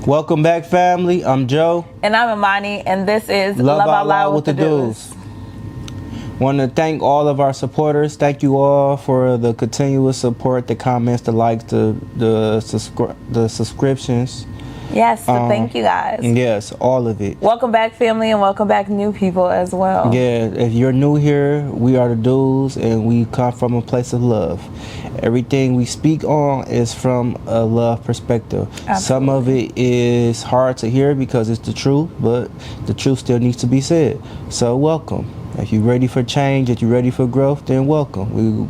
Welcome back, family. I'm Joe. And I'm Imani, and this is Love Out Loud with the Dews. Want to thank all of our supporters. Thank you all for the continuous support, the comments, the likes, the subscriptions. Yes, so thank you guys. Yes, all of it. Welcome back, family, and welcome back, new people as well. Yeah, if you're new here, we are the Dews, and we come from a place of love. Everything we speak on is from a love perspective. Absolutely. Some of it is hard to hear because it's the truth, but the truth still needs to be said. So welcome. If you're ready for change, if you're ready for growth, then welcome. We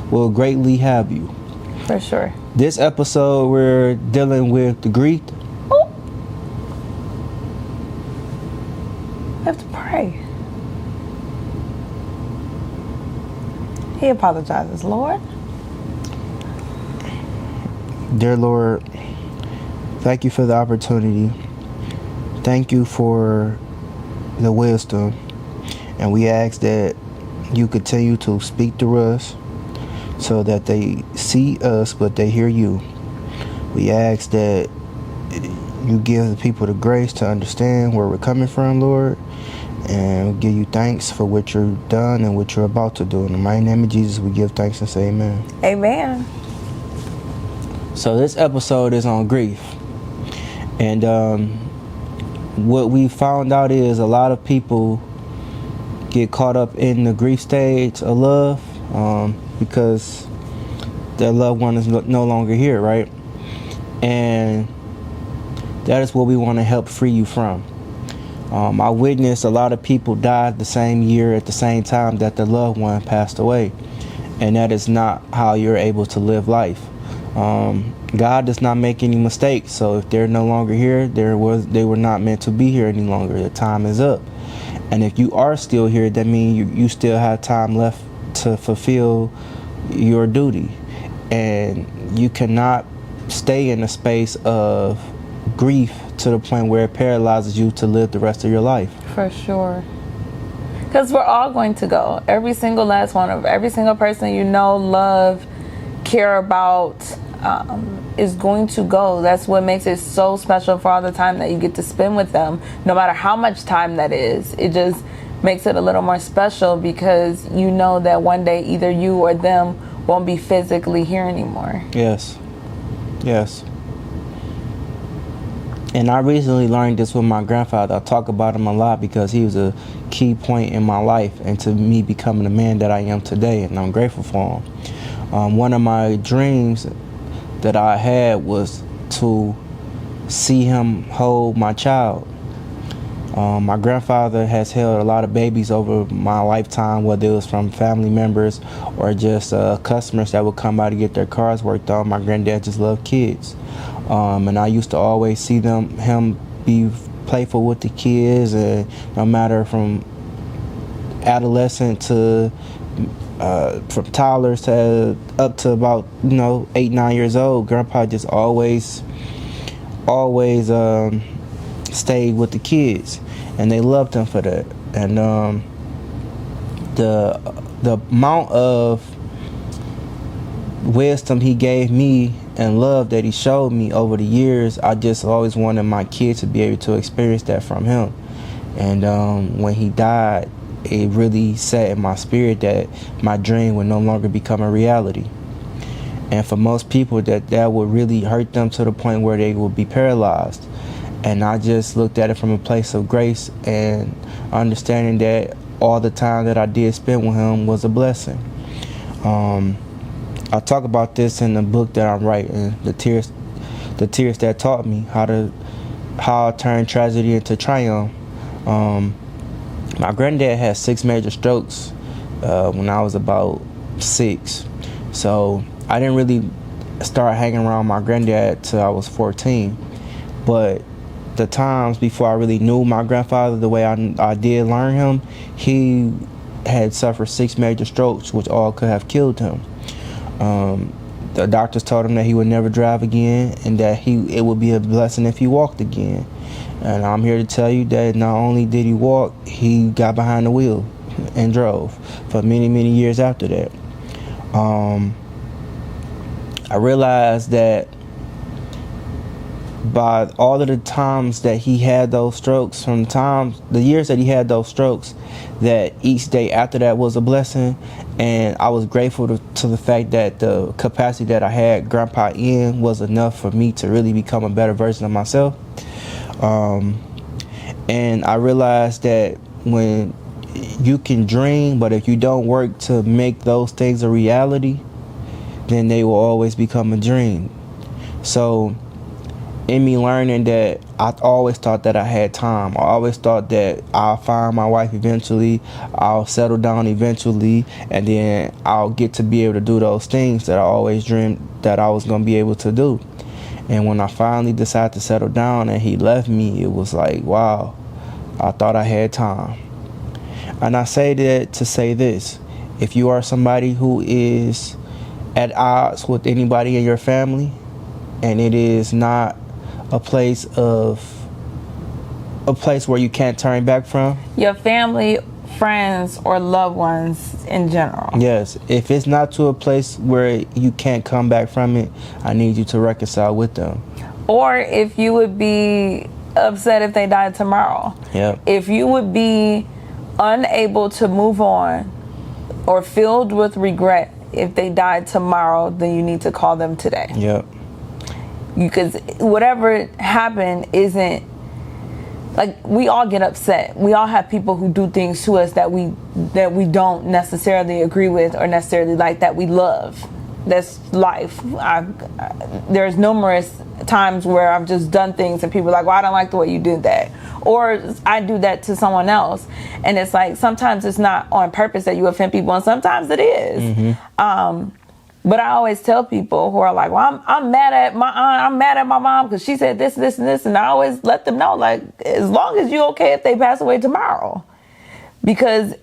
will greatly have you. For sure. This episode, we're dealing with the grief. We have to pray. He apologizes, Lord. Dear Lord, thank you for the opportunity. Thank you for the wisdom. And we ask that you continue to speak to us so that they see us, but they hear you. We ask that you give the people the grace to understand where we're coming from, Lord. And we give you thanks for what you've done and what you're about to do. In the mighty name of Jesus, we give thanks and say amen. Amen. So this episode is on grief. And what we found out is a lot of people get caught up in the grief stage of love because their loved one is no longer here, right? And that is what we want to help free you from. I witnessed a lot of people die the same year at the same time that their loved one passed away. And that is not how you're able to live life. God does not make any mistakes. So if they're no longer here, they were not meant to be here any longer. The time is up. And if you are still here, that means you still have time left to fulfill your duty. And you cannot stay in a space of grief to the point where it paralyzes you to live the rest of your life. For sure. Because we're all going to go. Every single last one of every single person you know, love, care about, is going to go. That's what makes it so special for all the time that you get to spend with them. No matter how much time that is, it just makes it a little more special because you know that one day either you or them won't be physically here anymore. Yes. Yes. And I recently learned this with my grandfather. I talk about him a lot because he was a key point in my life and to me becoming the man that I am today, and I'm grateful for him. One of my dreams that I had was to see him hold my child. My grandfather has held a lot of babies over my lifetime, whether it was from family members or just customers that would come by to get their cars worked on. My granddad just loved kids. And I used to always see him be playful with the kids, and no matter from adolescent to from toddlers to up to about 8-9 years old, Grandpa just always stayed with the kids, and they loved him for that. And the amount of wisdom he gave me and love that he showed me over the years, I just always wanted my kids to be able to experience that from him. And when he died, it really set in my spirit that my dream would no longer become a reality. And for most people, that would really hurt them to the point where they would be paralyzed. And I just looked at it from a place of grace and understanding that all the time that I did spend with him was a blessing. I talk about this in the book that I'm writing, the tears that taught me how I turned tragedy into triumph. My granddad had 6 major strokes when I was about 6, so I didn't really start hanging around my granddad till I was 14. But the times before I really knew my grandfather the way I did learn him, he had suffered 6 major strokes, which all could have killed him. The doctors told him that he would never drive again, and that it would be a blessing if he walked again. And I'm here to tell you that not only did he walk, he got behind the wheel and drove for many, many years after that. I realized that by all of the times that he had those strokes, from the years that he had those strokes, that each day after that was a blessing. And I was grateful to the fact that the capacity that I had Grandpa in was enough for me to really become a better version of myself. And I realized that when you can dream, but if you don't work to make those things a reality, then they will always become a dream. So in me learning that, I always thought that I had time. I always thought that I'll find my wife eventually, I'll settle down eventually, and then I'll get to be able to do those things that I always dreamed that I was going to be able to do. And when I finally decided to settle down and he left me, it was like, wow, I thought I had time. And I say that to say this: if you are somebody who is at odds with anybody in your family, and it is not a place where you can't turn back from, your family, friends, or loved ones in general. Yes, if it's not to a place where you can't come back from it, I need you to reconcile with them. Or if you would be upset if they died tomorrow. Yep. If you would be unable to move on or filled with regret if they died tomorrow, then you need to call them today. Yep. Because whatever happened isn't, like, we all get upset. We all have people who do things to us that we don't necessarily agree with or necessarily like, that we love. That's life. There's numerous times where I've just done things and people are like, well, I don't like the way you did that. Or I do that to someone else. And it's like, sometimes it's not on purpose that you offend people, and sometimes it is. Mm-hmm. But I always tell people who are like, well, I'm mad at my aunt, I'm mad at my mom because she said this, this, and this. And I always let them know, like, as long as you're okay if they pass away tomorrow. Because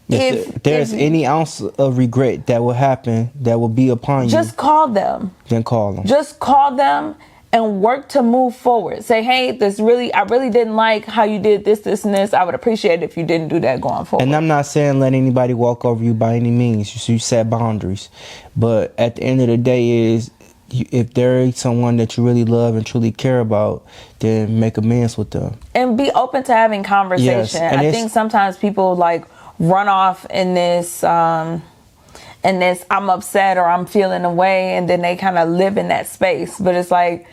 if there's any ounce of regret that will happen, that will be upon you, just call them. Then call them. Just call them and work to move forward. Say, hey, I really didn't like how you did this, this, and this. I would appreciate it if you didn't do that going forward. And I'm not saying let anybody walk over you by any means. You set boundaries. But at the end of the day if there is someone that you really love and truly care about, then make amends with them. And be open to having conversation. Yes. I think sometimes people like run off in this I'm upset or I'm feeling away, and then they kind of live in that space. But it's like,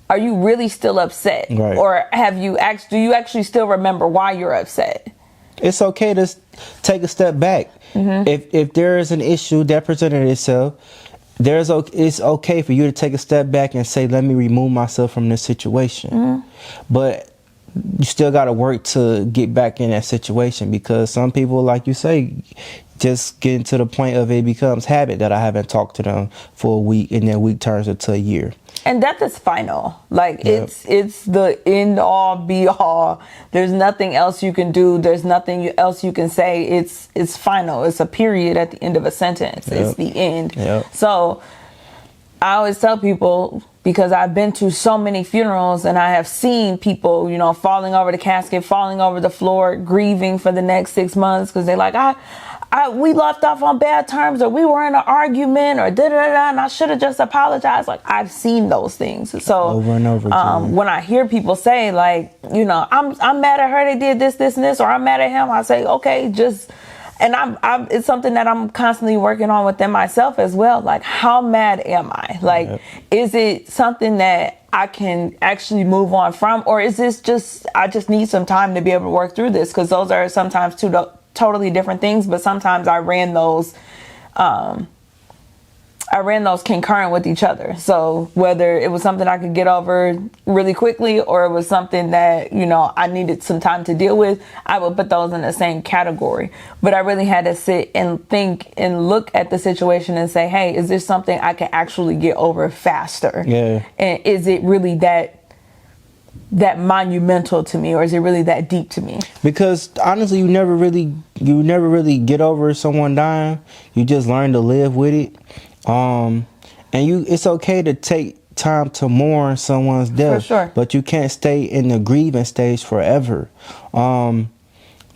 are you really still upset? Right. Or do you actually still remember why you're upset? It's okay to take a step back. Mm-hmm. If there is an issue that presented itself, it's okay for you to take a step back and say, let me remove myself from this situation. Mm-hmm. But you still got to work to get back in that situation, because some people, like you say, just getting to the point of it becomes habit that I haven't talked to them for a week, and then a week turns into a year. And death is final. Like, yep. It's the end all be all. There's nothing else you can do. There's nothing else you can say. It's final. It's a period at the end of a sentence. Yep. It's the end. Yep. So I always tell people, because I've been to so many funerals and I have seen people, falling over the casket, falling over the floor, grieving for the next 6 months because they're like, we left off on bad terms, or we were in an argument, or da-da-da-da, and I should have just apologized. Like, I've seen those things. So over and over again. When I hear people say, like, I'm mad at her, they did this, this, and this, or I'm mad at him, I say, okay, and it's something that I'm constantly working on within myself as well. Like, how mad am I? Like, yep. Is it something that I can actually move on from, or is this I just need some time to be able to work through this? Because those are sometimes two totally different things, but sometimes I ran those concurrent with each other. So whether it was something I could get over really quickly, or it was something that, I needed some time to deal with, I would put those in the same category. But I really had to sit and think and look at the situation and say, hey, is this something I can actually get over faster? Yeah. And is it really that monumental to me, or is it really that deep to me? Because honestly, you never really get over someone dying. You just learn to live with it. And it's okay to take time to mourn someone's death. For sure. But you can't stay in the grieving stage forever.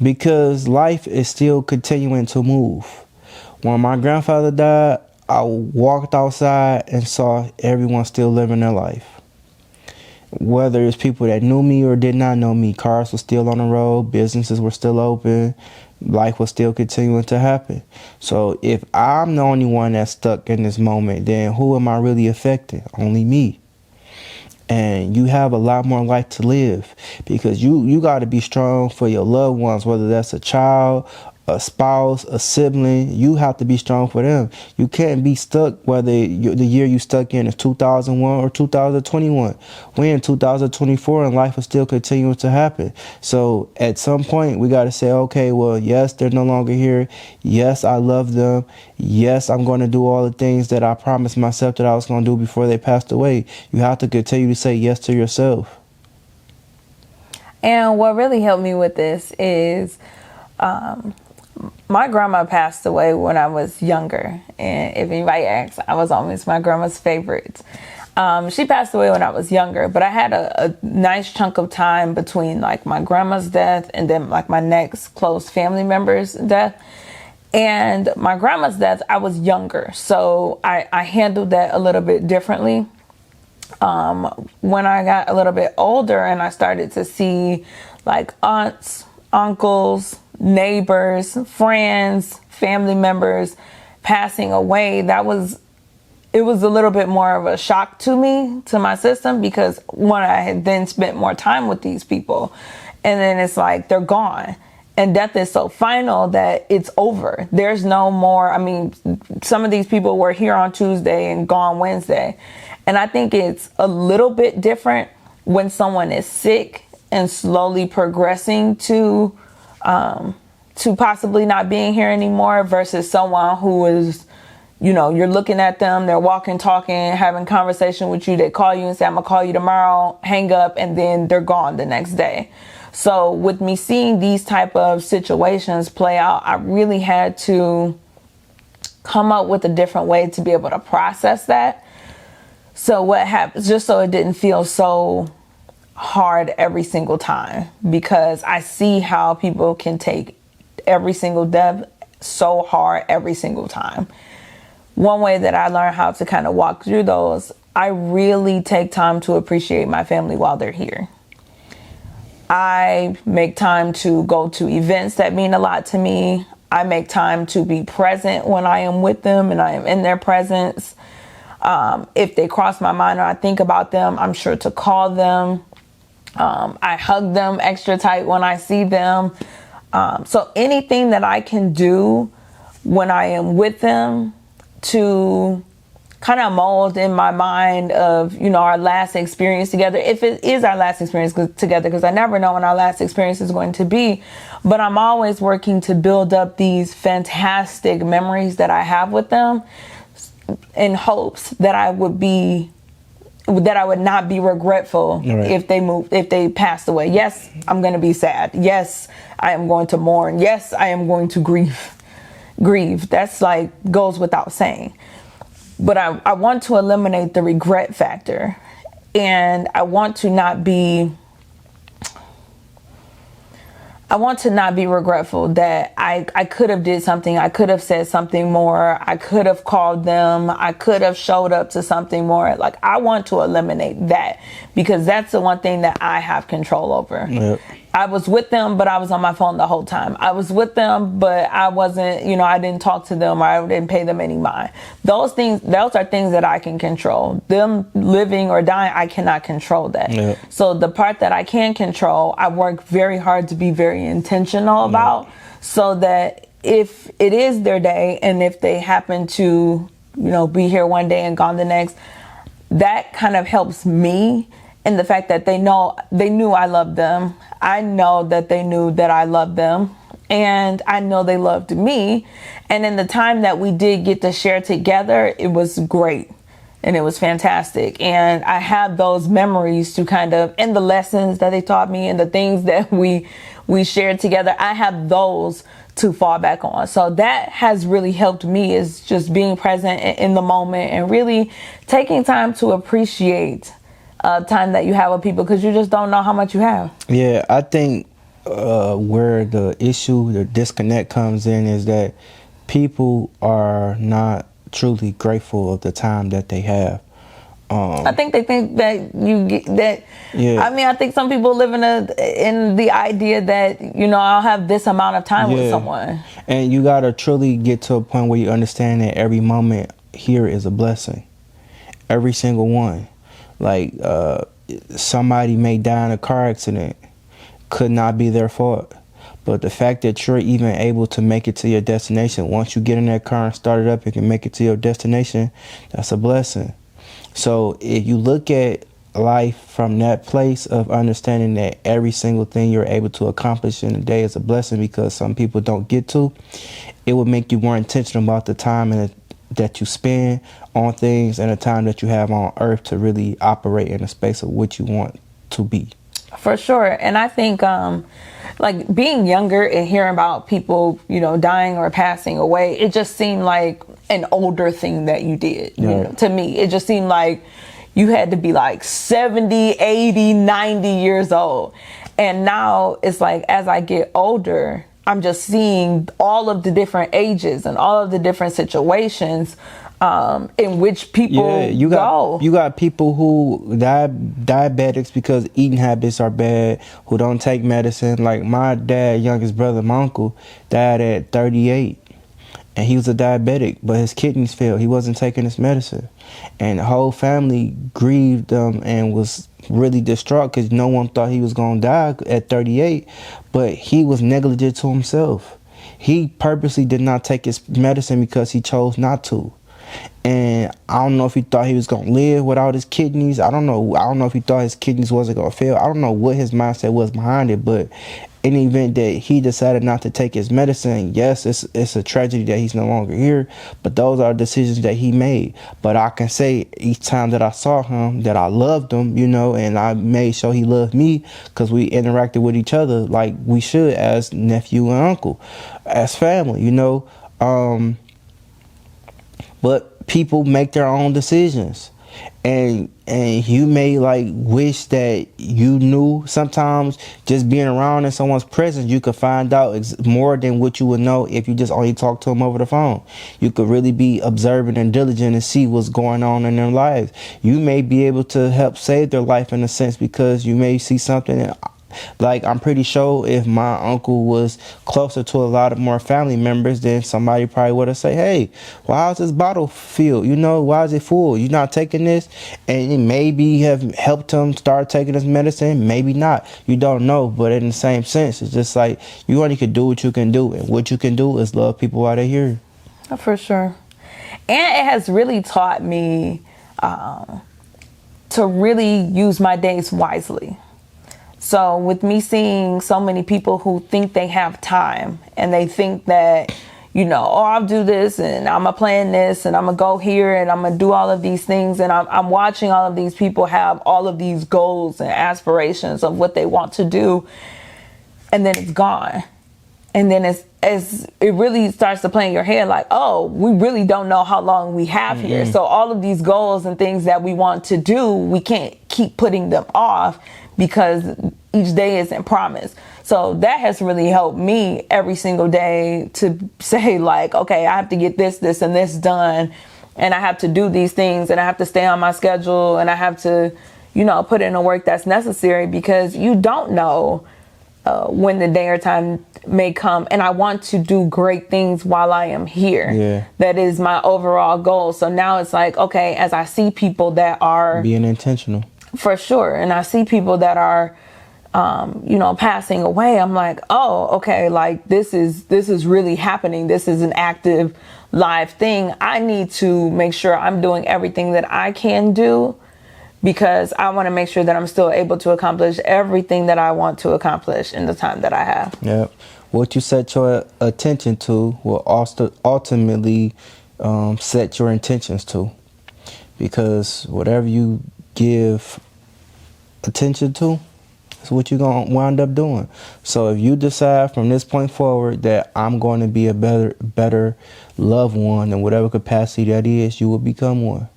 Because life is still continuing to move. When my grandfather died, I walked outside and saw everyone still living their life. Whether it's people that knew me or did not know me, cars were still on the road, businesses were still open, life was still continuing to happen. So if I'm the only one that's stuck in this moment, then who am I really affecting? Only me. And you have a lot more life to live, because you got to be strong for your loved ones, whether that's a child, a spouse, a sibling. You have to be strong for them. You can't be stuck whether the year you stuck in is 2001 or 2021. We're in 2024 and life is still continuing to happen. So at some point we got to say, okay, well, yes, they're no longer here. Yes, I love them. Yes, I'm going to do all the things that I promised myself that I was going to do before they passed away. You have to continue to say yes to yourself. And what really helped me with this is my grandma passed away when I was younger. And if anybody asks, I was always my grandma's favorite. She passed away when I was younger, but I had a nice chunk of time between like my grandma's death and then like my next close family member's death. And my grandma's death, I was younger. So I handled that a little bit differently. When I got a little bit older and I started to see like aunts, uncles, neighbors, friends, family members passing away, it was a little bit more of a shock to me, to my system, because one, I had then spent more time with these people, and then it's like they're gone, and death is so final that it's over. There's no more. I mean, some of these people were here on Tuesday and gone Wednesday, and I think it's a little bit different when someone is sick and slowly progressing to possibly not being here anymore, versus someone who is, you're looking at them, they're walking, talking, having conversation with you. They call you and say, I'm gonna call you tomorrow, hang up, and then they're gone the next day. So with me seeing these type of situations play out, I really had to come up with a different way to be able to process that. So what happens, just so it didn't feel so hard every single time, because I see how people can take every single death so hard every single time. One way that I learned how to kind of walk through those, I really take time to appreciate my family while they're here. I make time to go to events that mean a lot to me. I make time to be present when I am with them and I am in their presence. If they cross my mind or I think about them, I'm sure to call them. I hug them extra tight when I see them. So anything that I can do when I am with them to kind of mold in my mind of, our last experience together, if it is our last experience together, because I never know when our last experience is going to be. But I'm always working to build up these fantastic memories that I have with them, in hopes that I would not be regretful if they passed away. Yes, I'm going to be sad. Yes, I am going to mourn. Yes, I am going to grieve. That's like goes without saying. But I want to eliminate the regret factor, and I want to not be regretful that I could have did something. I could have said something more. I could have called them. I could have showed up to something more. Like, I want to eliminate that, because that's the one thing that I have control over. Yep. I was with them, but I was on my phone the whole time. I was with them, but I wasn't, I didn't talk to them, or I didn't pay them any mind. Those are things that I can control. Them living or dying, I cannot control that. Yep. So the part that I can control, I work very hard to be very intentional about, so that if it is their day and if they happen to, be here one day and gone the next, that kind of helps me in the fact that they knew I loved them. I know that they knew that I loved them, and I know they loved me. And in the time that we did get to share together, it was great and it was fantastic. And I have those memories to kind of, and the lessons that they taught me and the things that we shared together, I have those to fall back on. So that has really helped me, is just being present in the moment and really taking time to appreciate time that you have with people, because you just don't know how much you have. Yeah, I think where the disconnect comes in is that people are not truly grateful of the time that they have. I think they think that you get that. Yeah. I mean, I think some people live in the idea that, I'll have this amount of time with someone. And you gotta truly get to a point where you understand that every moment here is a blessing. Every single one. Like, somebody may die in a car accident. Could not be their fault. But the fact that you're even able to make it to your destination, once you get in that car and start it up, you can make it to your destination, that's a blessing. So if you look at life from that place of understanding that every single thing you're able to accomplish in a day is a blessing, because some people don't get to, it would make you more intentional about the time that you spend on things and the time that you have on earth to really operate in a space of what you want to be. For sure. And I think like being younger and hearing about people, dying or passing away, it just seemed like an older thing that you did. To me, it just seemed like you had to be like 70, 80, 90 years old. And now it's like, as I get older, I'm just seeing all of the different ages and all of the different situations in which people you got people who diabetics because eating habits are bad, who don't take medicine. Like my dad, youngest brother, my uncle, died at 38. And he was a diabetic, but his kidneys failed. He wasn't taking his medicine. And the whole family grieved and was really distraught because no one thought he was going to die at 38. But he was negligent to himself. He purposely did not take his medicine because he chose not to. And I don't know if he thought he was going to live without his kidneys. I don't know if he thought his kidneys wasn't going to fail. I don't know what his mindset was behind it, but in the event that he decided not to take his medicine, yes, it's a tragedy that he's no longer here, but those are decisions that he made. But I can say each time that I saw him that I loved him, and I made sure he loved me because we interacted with each other like we should as nephew and uncle, as family, But people make their own decisions. And you may wish that you knew. Sometimes just being around in someone's presence, you could find out more than what you would know if you just only talk to them over the phone. You could really be observant and diligent and see what's going on in their lives. You may be able to help save their life in a sense because you may see something. Like, I'm pretty sure if my uncle was closer to a lot of more family members, then somebody probably would have said, hey, why is this bottle filled? Why is it full? You're not taking this? And it maybe have helped him start taking his medicine. Maybe not. You don't know. But in the same sense, it's just like you only can do what you can do. And what you can do is love people while they're here. For sure. And it has really taught me to really use my days wisely. So with me seeing so many people who think they have time and they think that, I'll do this and I'm going to plan this and I'm going to go here and I'm going to do all of these things. And I'm watching all of these people have all of these goals and aspirations of what they want to do. And then it's gone. And then it really starts to play in your head like, oh, we really don't know how long we have here. So all of these goals and things that we want to do, we can't keep putting them off because each day isn't promised. So that has really helped me every single day to say like, okay, I have to get this, and this done. And I have to do these things and I have to stay on my schedule and I have to, put in the work that's necessary because you don't know when the day or time may come. And I want to do great things while I am here. Yeah. That is my overall goal. So now it's like, okay, as I see people that are being intentional. For sure. And I see people that are, passing away. I'm like, oh, okay, like this is really happening. This is an active live thing. I need to make sure I'm doing everything that I can do because I want to make sure that I'm still able to accomplish everything that I want to accomplish in the time that I have. Yeah. What you set your attention to will also ultimately set your intentions to, because whatever you give attention to is what you're going to wind up doing. So if you decide from this point forward that I'm going to be a better loved one in whatever capacity that is, you will become one.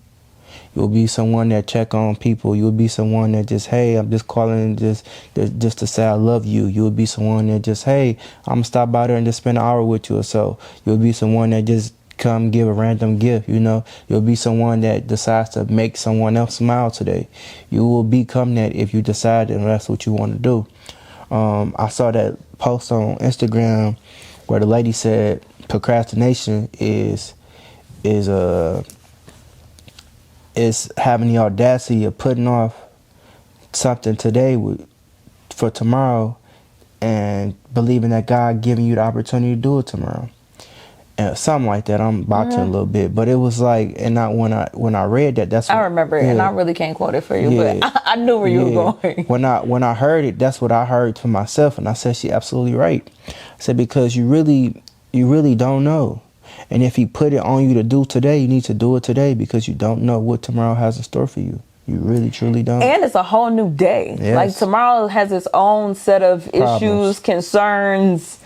You'll be someone that check on people. You'll be someone that just, hey, I'm just calling just to say I love you. You'll be someone that just, hey, I'm going to stop by there and just spend an hour with you or so. You'll be someone that just come give a random gift. You know, you'll be someone that decides to make someone else smile today. You will become that if you decide and that's what you want to do. I saw that post on Instagram where the lady said procrastination is having the audacity of putting off something today for tomorrow and believing that God giving you the opportunity to do it tomorrow. And something like that. I'm about to a little bit, but it was like, and when I read that, that's what, I remember it, and I really can't quote it for you, but I knew where you were going. When I heard it, that's what I heard for myself, and I said, she absolutely right. I said, because you really don't know. And if he put it on you to do today, you need to do it today, because you don't know what tomorrow has in store for you. You really, truly don't. And it's a whole new day. Yes. Like tomorrow has its own set of issues, concerns,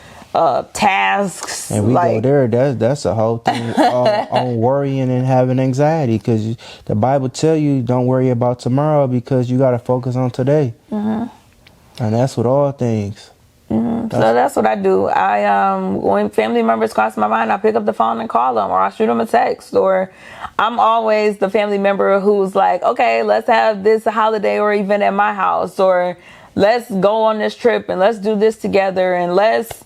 tasks. And we go there. That's a whole thing on worrying and having anxiety, because the Bible tell you don't worry about tomorrow because you got to focus on today. And that's with all things. So that's what I do. When family members cross my mind, I pick up the phone and call them, or I shoot them a text, or I'm always the family member who's like, okay, let's have this holiday or event at my house, or let's go on this trip and let's do this together, and let's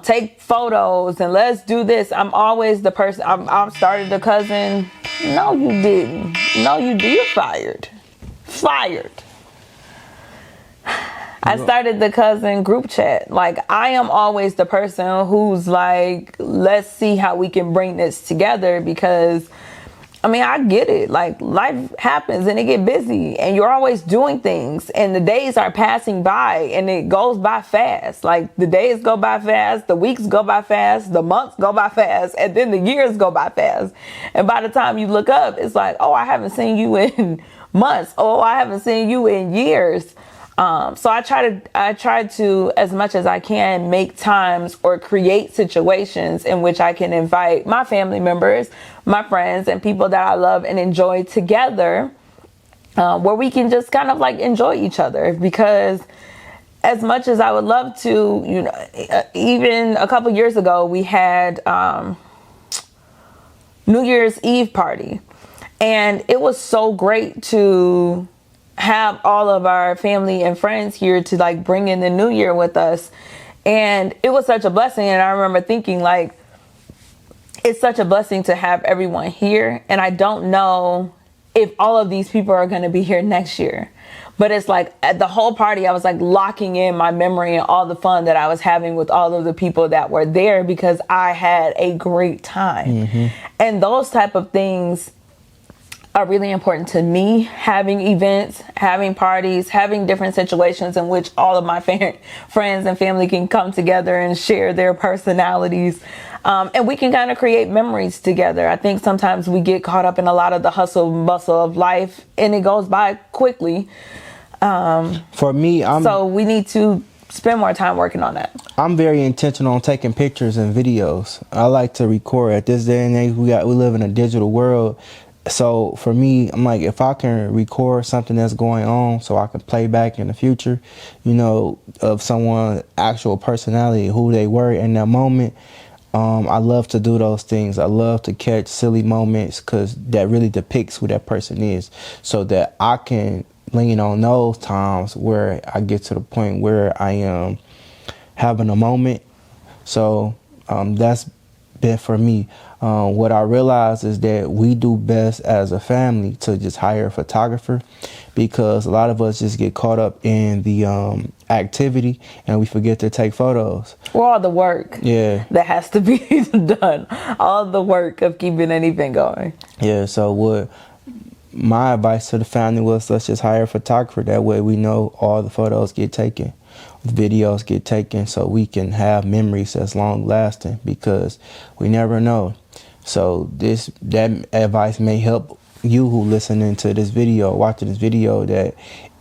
take photos and let's do this. I'm always the person. I started the cousin. No, you didn't. No, you did. You're fired. I started the cousin group chat. Like, I am always the person who's like, let's see how we can bring this together, because I mean, I get it. Like, life happens and it get busy and you're always doing things and the days are passing by and it goes by fast. Like, the days go by fast, the weeks go by fast, the months go by fast, and then the years go by fast. And by the time you look up, it's like, oh, I haven't seen you in months. Oh, I haven't seen you in years. So I try to, as much as I can, make times or create situations in which I can invite my family members, my friends, and people that I love and enjoy together, where we can just kind of like enjoy each other. Because as much as I would love to, you know, even a couple years ago, we had New Year's Eve party, and it was so great to have all of our family and friends here to like bring in the new year with us. And it was such a blessing. And I remember thinking, like, it's such a blessing to have everyone here. And I don't know if all of these people are going to be here next year. But it's like at the whole party, I was like locking in my memory and all the fun that I was having with all of the people that were there, because I had a great time. And those type of things are really important to me. Having events, having parties, having different situations in which all of my friends and family can come together and share their personalities. And we can kind of create memories together. I think sometimes we get caught up in a lot of the hustle and bustle of life and it goes by quickly. For me, so we need to spend more time working on that. I'm very intentional on taking pictures and videos. I like to record. At this day and age, we live in a digital world. So for me, I'm like, if I can record something that's going on so I can play back in the future, you know, of someone's actual personality, who they were in that moment, I love to do those things. I love to catch silly moments, because that really depicts who that person is, so that I can lean on those times where I get to the point where I am having a moment. So that's been for me. What I realize is that we do best as a family to just hire a photographer, because a lot of us just get caught up in the activity and we forget to take photos. Or all the work that has to be done. All the work of keeping an event going. Yeah, so what my advice to the family was, let's just hire a photographer. That way we know all the photos get taken, videos get taken, so we can have memories that's long lasting, because we never know. So that advice may help you who listening to this video, watching this video, that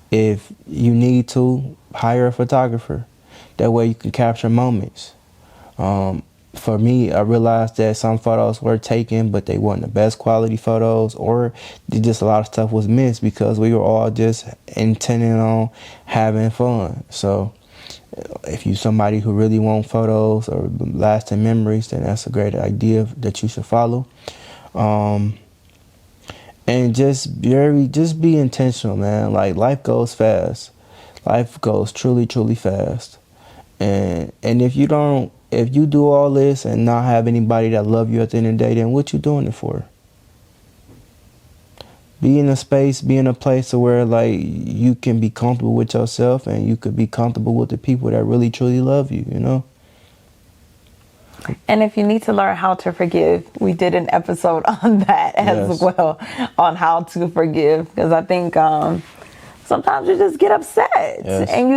if you need to, hire a photographer. That way you can capture moments. For me, I realized that some photos were taken, but they weren't the best quality photos, or just a lot of stuff was missed because we were all just intending on having fun. So If you somebody who really want photos or lasting memories, then that's a great idea that you should follow. And just be intentional, man. Like, life goes fast. Life goes truly, truly fast. And if you do all this and not have anybody that love you at the end of the day, then what you doing it for? Be in a space, be in a place where, like, you can be comfortable with yourself and you could be comfortable with the people that really truly love you, you know? And if you need to learn how to forgive, we did an episode on that as well, on how to forgive. Because I think sometimes you just get upset and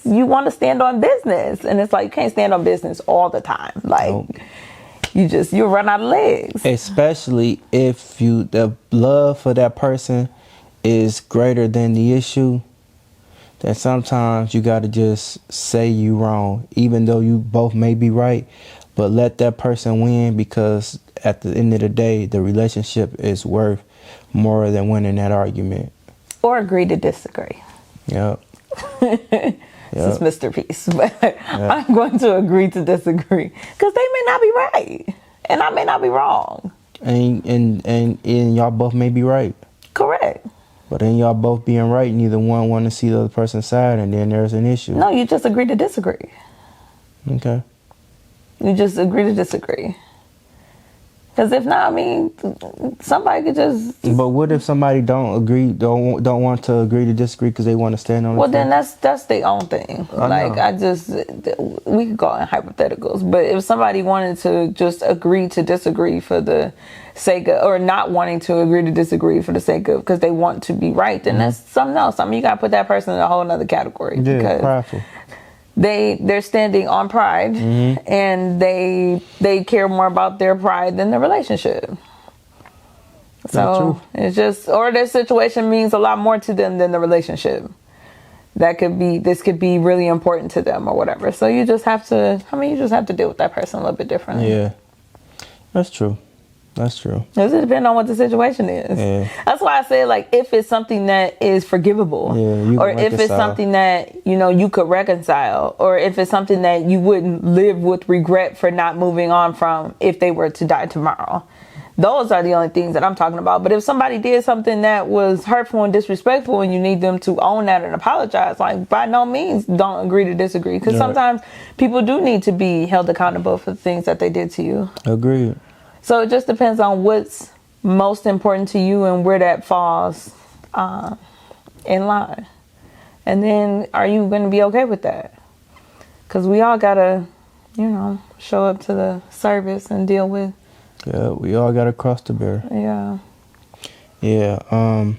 you want to stand on business. And it's like, you can't stand on business all the time. Like, nope. You run out of legs. Especially if the love for that person is greater than the issue, then sometimes you got to just say you wrong, even though you both may be right, but let that person win, because at the end of the day, the relationship is worth more than winning that argument. Or agree to disagree. Yep. This is Mr. Peace, but I'm going to agree to disagree, because they may not be right and I may not be wrong. And y'all both may be right. Correct. But then y'all both being right, neither one want to see the other person's side, and then there's an issue. No, you just agree to disagree. Okay. You just agree to disagree. Because if not, I mean, somebody could just. But what if somebody don't want to agree to disagree because they want to stand on? Well, then that's their own thing. We could go in hypotheticals, but if somebody wanted to just agree to disagree for the sake of, or not wanting to agree to disagree for the sake of, because they want to be right, then that's something else. I mean, you got to put that person in a whole other category. Yeah, because prideful. They're standing on pride, and they care more about their pride than the relationship. So it's just, or their situation means a lot more to them than the relationship. This could be really important to them or whatever. So you just have to deal with that person a little bit differently. Yeah, that's true. That's true. It depends on what the situation is. Yeah. That's why I say, like, if it's something that is forgivable, or if it's something that, you could reconcile, or if it's something that you wouldn't live with regret for not moving on from if they were to die tomorrow. Those are the only things that I'm talking about. But if somebody did something that was hurtful and disrespectful and you need them to own that and apologize, like, by no means don't agree to disagree. Because sometimes people do need to be held accountable for the things that they did to you. Agreed. So it just depends on what's most important to you and where that falls in line. And then, are you going to be okay with that? Because we all got to, show up to the service and deal with. Yeah, we all got to cross the bear. Yeah. Yeah.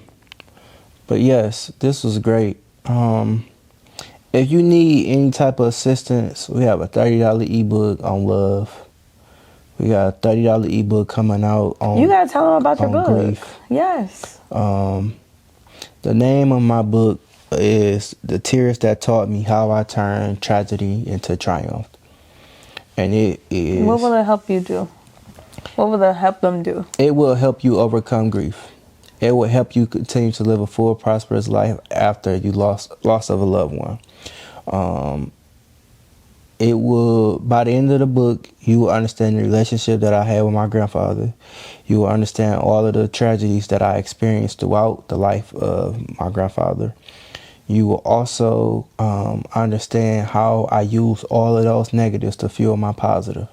But yes, this was great. If you need any type of assistance, we have a $30 ebook on love. We got a $30 ebook coming out on. You gotta tell them about your book. Grief. Yes. The name of my book is "The Tears That Taught Me How I Turned Tragedy into Triumph," and it is. What will it help you do? What will it help them do? It will help you overcome grief. It will help you continue to live a full, prosperous life after you loss of a loved one. It will, by the end of the book, you will understand the relationship that I had with my grandfather. You will understand all of the tragedies that I experienced throughout the life of my grandfather. You will also understand how I use all of those negatives to fuel my positive.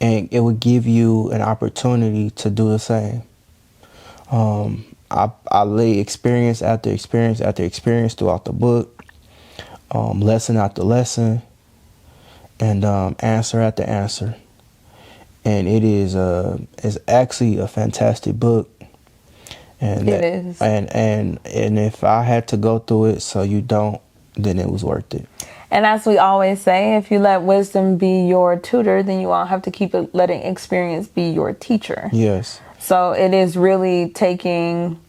And it will give you an opportunity to do the same. I lay experience after experience after experience throughout the book, lesson after lesson, and answer after answer. And it is it's actually a fantastic book. And it is. And if I had to go through it so you don't, then it was worth it. And as we always say, if you let wisdom be your tutor, then you won't have to keep letting experience be your teacher. Yes. So it is really taking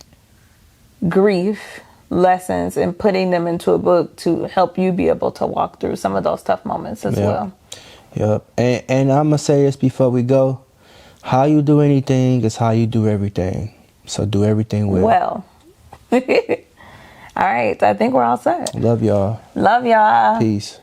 grief lessons and putting them into a book to help you be able to walk through some of those tough moments as well. Yep. And I'm going to say this before we go. How you do anything is how you do everything. So do everything well. All right. I think we're all set. Love y'all. Love y'all. Peace.